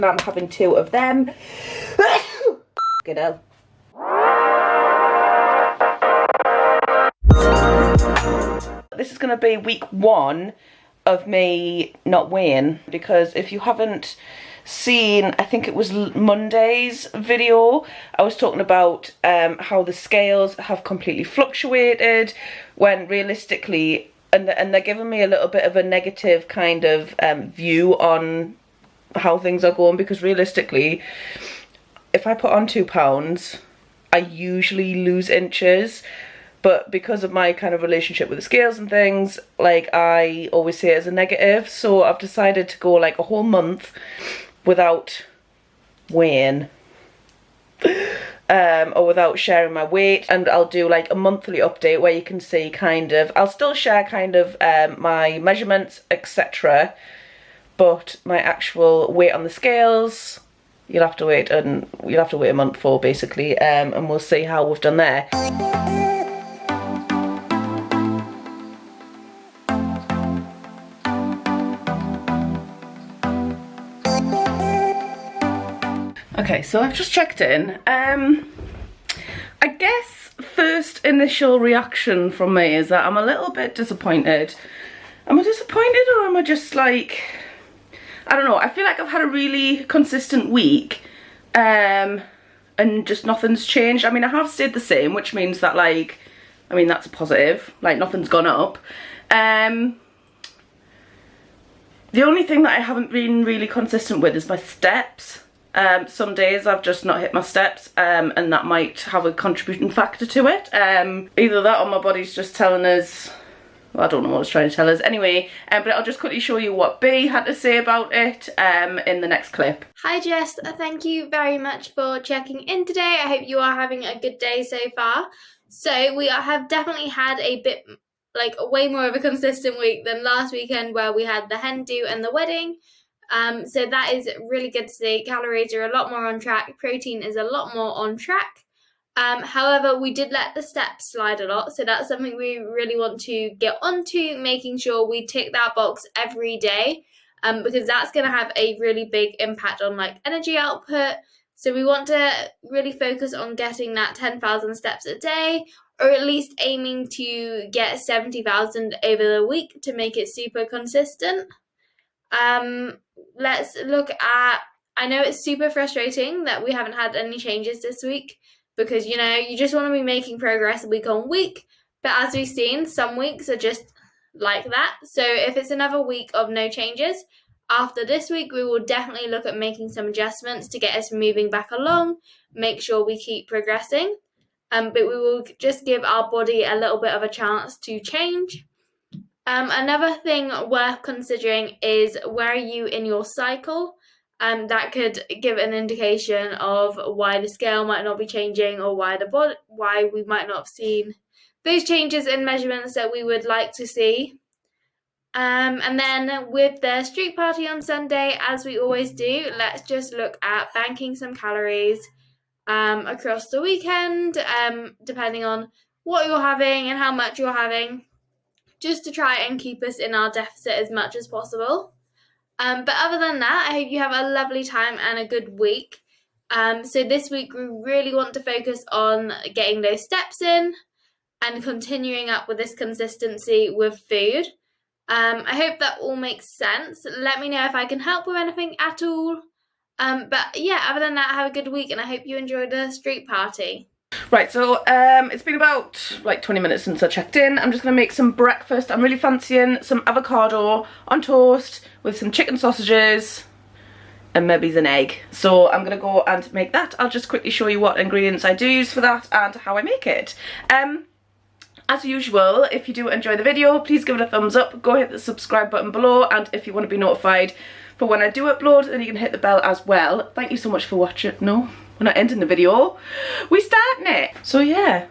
and I'm having 2 of them. Good hell. This is going to be week 1 of me not weighing, because if you haven't seen, I think it was Monday's video, I was talking about how the scales have completely fluctuated when realistically, and they're giving me a little bit of a negative kind of view on how things are going, because realistically, if I put on 2 pounds, I usually lose inches. But because of my kind of relationship with the scales and things, like, I always see it as a negative. So I've decided to go like a whole month without weighing. Or without sharing my weight. And I'll do like a monthly update where you can see kind of, I'll still share kind of my measurements, etc. But my actual weight on the scales, you'll have to wait a month for, basically. And we'll see how we've done there. Okay, so I've just checked in. I guess first initial reaction from me is that I'm a little bit disappointed. Am I disappointed, or am I just like, I don't know, I feel like I've had a really consistent week and just nothing's changed. I mean, I have stayed the same, which means that, like, I mean, that's a positive, like nothing's gone up. The only thing that I haven't been really consistent with is my steps. Some days I've just not hit my steps, and that might have a contributing factor to it. Either that or my body's just telling us, well, I don't know what it's trying to tell us. Anyway, but I'll just quickly show you what B had to say about it in the next clip. Hi Jess, thank you very much for checking in today. I hope you are having a good day so far. So we have definitely had a bit, like, way more of a consistent week than last weekend, where we had the hen do and the wedding. So that is really good to see. Calories are a lot more on track. Protein is a lot more on track. However, we did let the steps slide a lot. So that's something we really want to get onto, making sure we tick that box every day, because that's going to have a really big impact on, like, energy output. So we want to really focus on getting that 10,000 steps a day, or at least aiming to get 70,000 over the week to make it super consistent. Let's look at, I know it's super frustrating that we haven't had any changes this week, because, you know, you just want to be making progress week on week, but as we've seen, some weeks are just like that. So if it's another week of no changes, after this week we will definitely look at making some adjustments to get us moving back along, make sure we keep progressing, but we will just give our body a little bit of a chance to change. Another thing worth considering is, where are you in your cycle? That could give an indication of why the scale might not be changing, or why we might not have seen those changes in measurements that we would like to see. And then with the street party on Sunday, as we always do, let's just look at banking some calories across the weekend, depending on what you're having and how much you're having, just to try and keep us in our deficit as much as possible. But other than that, I hope you have a lovely time and a good week. So this week we really want to focus on getting those steps in and continuing up with this consistency with food. I hope that all makes sense. Let me know if I can help with anything at all. But yeah, other than that, have a good week, and I hope you enjoyed the street party. Right, so it's been about like 20 minutes since I checked in. I'm just going to make some breakfast. I'm really fancying some avocado on toast with some chicken sausages and maybe an egg. So I'm going to go and make that. I'll just quickly show you what ingredients I do use for that and how I make it. As usual, if you do enjoy the video, please give it a thumbs up. Go hit the subscribe button below, and if you want to be notified for when I do upload, then you can hit the bell as well. Thank you so much for watching. No, we're not ending the video, we're starting it. So yeah,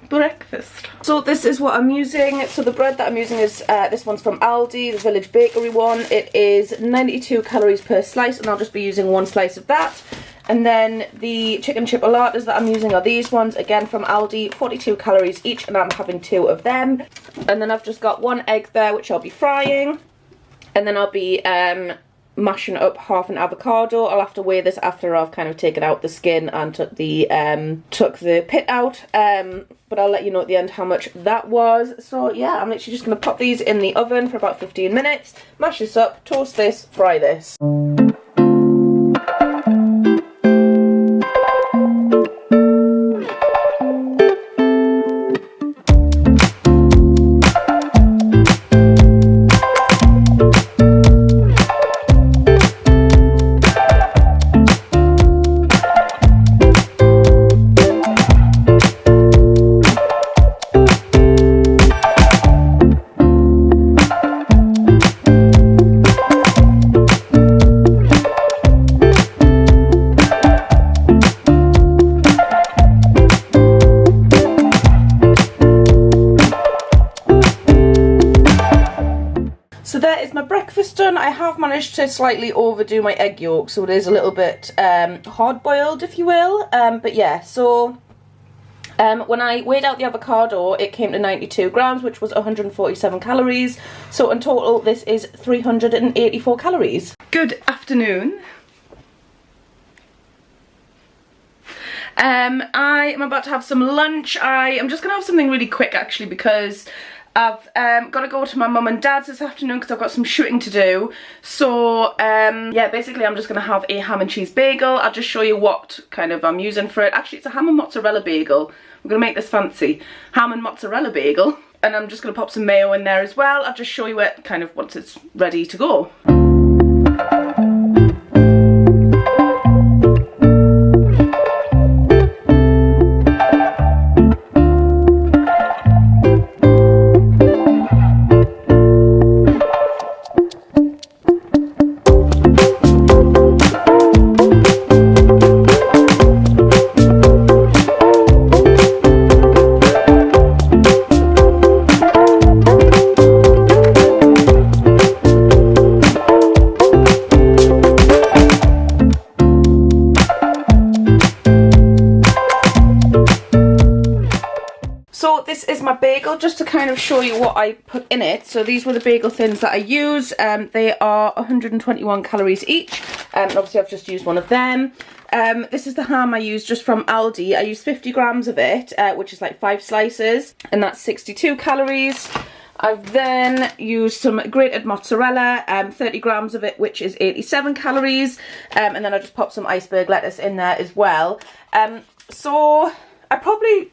breakfast. So this is what I'm using. So the bread that I'm using is this one's from Aldi, the Village Bakery one. It is 92 calories per slice, and I'll just be using 1 slice of that. And then the chicken chipolatas that I'm using are these ones, again from Aldi, 42 calories each, and I'm having 2 of them. And then I've just got 1 egg there, which I'll be frying. And then I'll be mashing up half an avocado. I'll have to weigh this after I've kind of taken out the skin and took the pit out, but I'll let you know at the end how much that was. So yeah, I'm literally just going to pop these in the oven for about 15 minutes, mash this up, toast this, fry this. So there is my breakfast done. I have managed to slightly overdo my egg yolk, so it is a little bit hard boiled, if you will. But yeah, so when I weighed out the avocado, it came to 92 grams, which was 147 calories. So in total, this is 384 calories. Good afternoon. I am about to have some lunch. I am just going to have something really quick, actually, because I've got to go to my mum and dad's this afternoon because I've got some shooting to do. So yeah, basically I'm just going to have a ham and cheese bagel. I'll just show you what kind of I'm using for it. Actually, it's a ham and mozzarella bagel. I'm going to make this fancy. Ham and mozzarella bagel. And I'm just going to pop some mayo in there as well. I'll just show you it kind of once it's ready to go. So this is my bagel, just to kind of show you what I put in it. So these were the bagel thins that I used. They are 121 calories each. Obviously I've just used one of them. This is the ham I used just from Aldi. I used 50 grams of it, which is like 5 slices, and that's 62 calories. I've then used some grated mozzarella, 30 grams of it, which is 87 calories. And then I just popped some iceberg lettuce in there as well. So I probably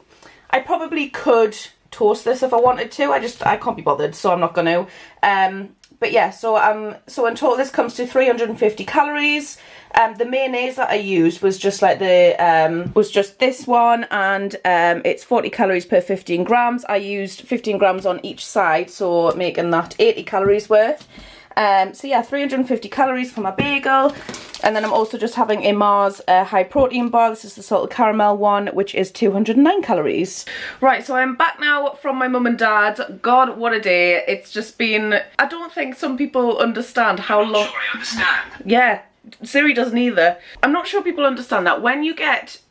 could toast this if I wanted to. I can't be bothered, so I'm not going to. But yeah, so in total this comes to 350 calories. The mayonnaise that I used was just like just this one, and it's 40 calories per 15 grams. I used 15 grams on each side, so making that 80 calories worth. So yeah, 350 calories for my bagel. And then I'm also just having a Mars high protein bar. This is the salted caramel one, which is 209 calories. Right, so I'm back now from my mum and dad's. God, what a day. It's just been, I don't think some people understand how long. Sure, I understand. Yeah, Siri doesn't either. I'm not sure people understand that when you get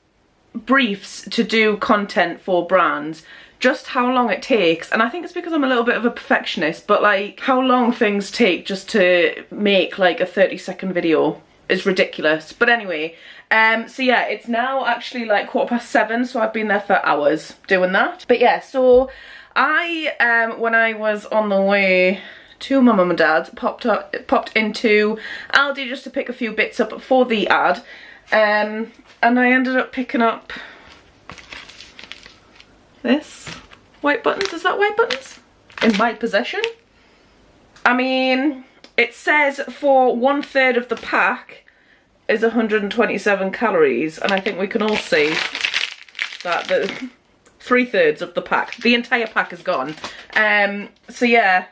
briefs to do content for brands, just how long it takes. And I think it's because I'm a little bit of a perfectionist, but like how long things take just to make like a 30-second video is ridiculous. But anyway, so yeah, it's now actually like 7:15, so I've been there for hours doing that. But yeah, so I when I was on the way to my mum and dad's, popped into Aldi just to pick a few bits up for the ad, and I ended up picking up this. White buttons, is that white buttons? In my possession? I mean, it says for 1/3 of the pack is 127 calories, and I think we can all see that the 3/3 of the pack, the entire pack is gone. So yeah,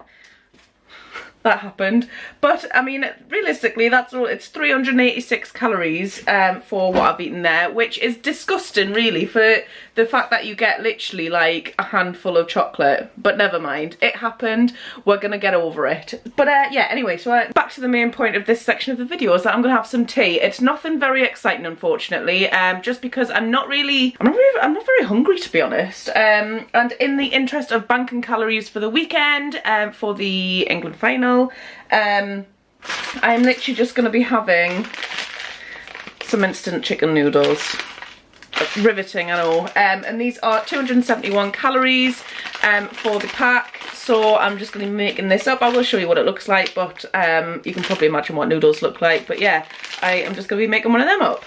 that happened. But I mean, realistically, that's all. It's 386 calories for what I've eaten there, which is disgusting really, for the fact that you get literally like a handful of chocolate. But never mind, it happened, we're gonna get over it. But yeah, anyway, so back to the main point of this section of the video is that I'm gonna have some tea. It's nothing very exciting, unfortunately, just because I'm not very hungry, to be honest. And in the interest of banking calories for the weekend, for the England final, I'm literally just going to be having some instant chicken noodles. Riveting, I know. And these are 271 calories for the pack. So I'm just going to be making this up. I will show you what it looks like, but you can probably imagine what noodles look like. But yeah, I am just going to be making one of them up.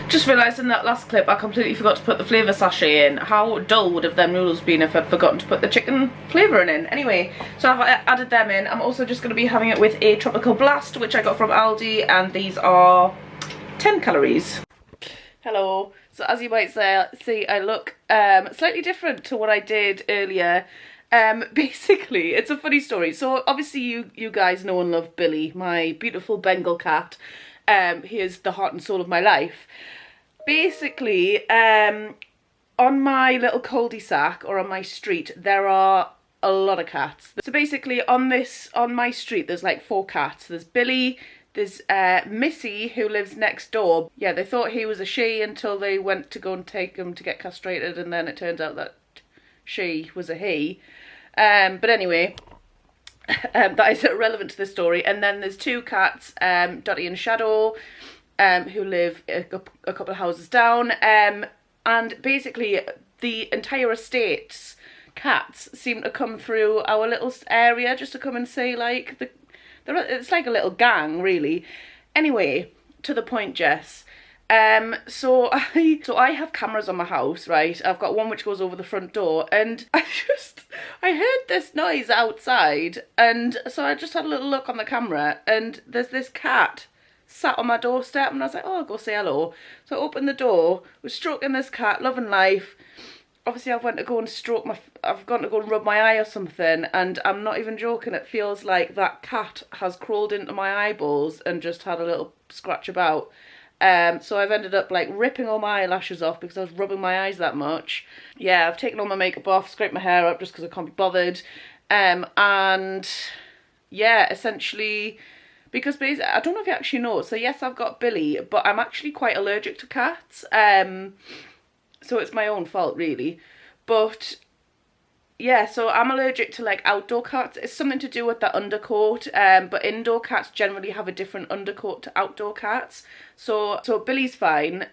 Just realised in that last clip I completely forgot to put the flavour sachet in. How dull would have them noodles been if I'd forgotten to put the chicken flavouring in? Anyway, so I've added them in. I'm also just going to be having it with a Tropical Blast, which I got from Aldi, and these are 10 calories. Hello. So as you might see, I look slightly different to what I did earlier. Basically, it's a funny story. So obviously you guys know and love Billy, my beautiful Bengal cat. He is the heart and soul of my life. Basically, on my little cul-de-sac or on my street, there are a lot of cats. So basically on my street, there's like 4 cats. There's Billy, there's Missy, who lives next door. Yeah, they thought he was a she until they went to go and take him to get castrated, and then it turns out that she was a he. But anyway, that is irrelevant to the story. And then there's 2 cats, Dottie and Shadow, who live a couple of houses down. And basically the entire estate's cats seem to come through our little area just to come and say, like, it's like a little gang, really. Anyway, to the point, Jess. So I have cameras on my house, right? I've got one which goes over the front door, and I heard this noise outside, and so I just had a little look on the camera, and there's this cat sat on my doorstep, and I was like, oh, I'll go say hello. So I opened the door, was stroking this cat, loving life. Obviously I've gone to go and rub my eye or something, and I'm not even joking, it feels like that cat has crawled into my eyeballs and just had a little scratch about. So I've ended up like ripping all my eyelashes off because I was rubbing my eyes that much. Yeah, I've taken all my makeup off, scraped my hair up just because I can't be bothered. And yeah, essentially, because basically, I don't know if you actually know, so yes, I've got Billy, but I'm actually quite allergic to cats. So it's my own fault, really. But yeah, so I'm allergic to like outdoor cats. It's something to do with that undercoat, but indoor cats generally have a different undercoat to outdoor cats. So Billy's fine.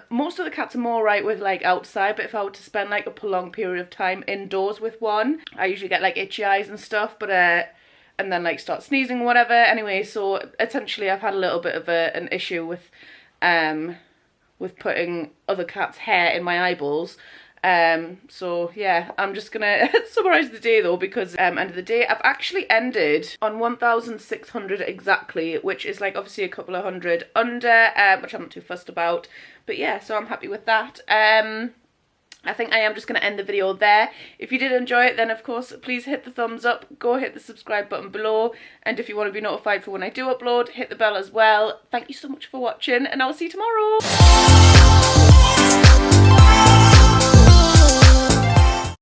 Most of the cats are more right with like outside, but if I were to spend like a prolonged period of time indoors with one, I usually get like itchy eyes and stuff, but and then like start sneezing or whatever. Anyway, so essentially I've had a little bit of an issue with putting other cats' hair in my eyeballs. So yeah, I'm just gonna summarize the day though, because end of the day I've actually ended on 1,600 exactly, which is like obviously a couple of hundred under, which I'm not too fussed about, but yeah, so I'm happy with that. I think I am just going to end the video there. If you did enjoy it, then of course please hit the thumbs up, go hit the subscribe button below, and if you want to be notified for when I do upload, hit the bell as well. Thank you so much for watching, and I'll see you tomorrow.